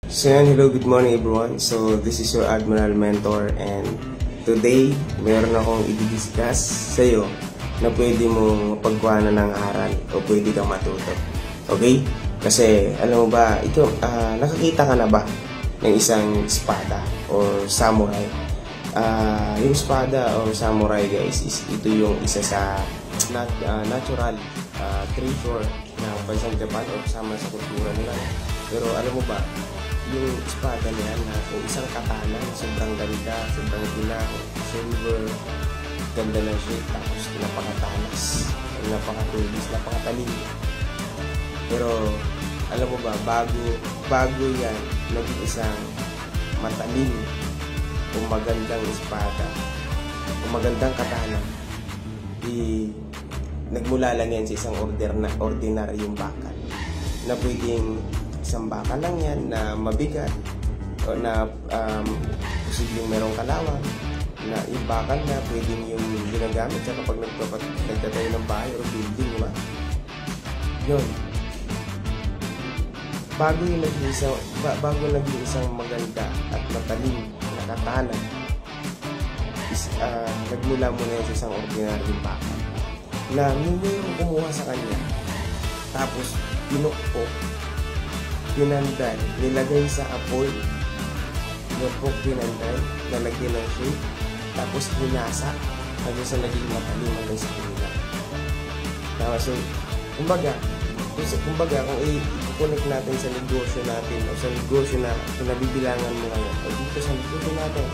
So yan, hello, good morning everyone. So this is your Admiral Mentor and today, mayroon akong i-discuss sa iyo na pwede mong pagkuhanan ng aral o pwede kang matuto. Okay? Kasi alam mo ba, ikaw, nakakita ka na ba ng isang espada or samurai? Yung espada or samurai guys, ito yung isa sa natural treasure ng bansang Japan o kasama sa kultura nila. Pero alam mo ba, yung espada niya na kung isang katana, sobrang ganda, sobrang dilaw, silver, ganda ng shape, tapos napakatalas, napakatulis, napakatalim. Pero alam mo ba, bago yan naging isang matalim kung magandang espada, kung magandang katana, nagmula lang yan sa isang ordinaryong bakal na pwedeng isang bakal lang yan na mabigat o na posibleng merong kalawang na yung bakal na pwedeng yung ginagamit sa kapag nagtatayo ng bahay o building, diba? Yun. Bago naging isang maganda at matalim na katana, nagmula muna yan sa isang ordinaryong bakal na mayroong kumuha sa kanya, tapos pinukpok, pinanday, nilagay sa apoy, pinukpok, pinanday, nalagyan ng shape, tapos hinasa hanggang sa naging matalim hanggang sa kanila. So, kumbaga kung i-connect natin sa negosyo natin o sa negosyo na pinabibilangan mo ngayon o dito sa negosyo natin,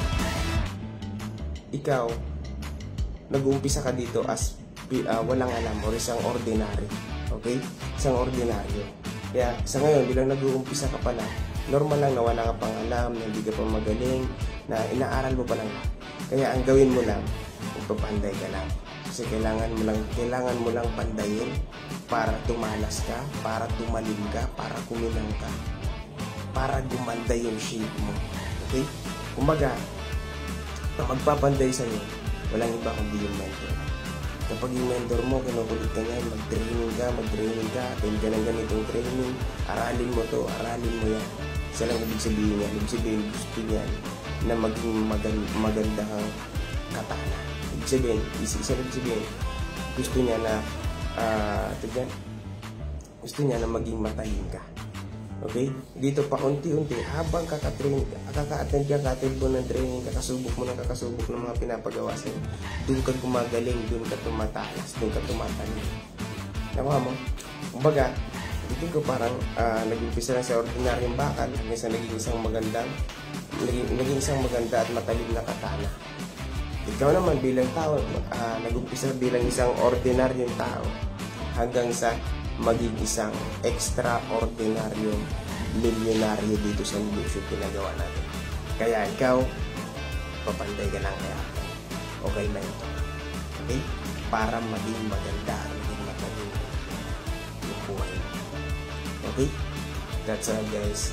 ikaw nag-uumpisa ka dito as walang alam o isang ordinary, okay? Isang ordinaryo. Kaya sa ngayon, bilang nag-uumpisa ka pa lang, normal lang na wala ka pang alam, na hindi ka pa magaling, na inaaral mo pa lang. Kaya ang gawin mo lang, magpapanday ka lang. Kasi kailangan mo lang pandayin para tumalas ka, para tumalim ka, para kuminang ka, para gumanda yung shape mo. Okay? Kumbaga, na magpapanday sa'yo, walang iba kundi yung mentor. Kapag yung mentor mo, kinukulit ka niya, mag-training ka, attend ka ng ganitong training, aralin mo to, aralin mo yan. Isa lang ibig sabihin niya, gusto niya na maging maganda kang katana. Ibig sabihin, gusto niya na, gusto niya na maging matalim ka. Okay? Dito pa unti-unti, habang kaka-attend mo ng training, kakasubok ng mga pinapagawa sa'yo, doon ka gumagaling, doon ka tumatalas, doon ka tumatalim. Nakuha mo? Kumbaga, dito ko parang nag-umpisa na sa ordinaryong bakal hanggang sa naging isang maganda at matalim na katana. Ikaw naman bilang tao, nag-umpisa bilang isang ordinaryong tao hanggang sa maging isang extraordinaryong milyonaryo dito sa negosyo pinagawa natin. Kaya ikaw, papanday ka lang kaya okay na ito. Okay? Para maging maganda, maging matalim yung buhay mo. Okay? That's all guys.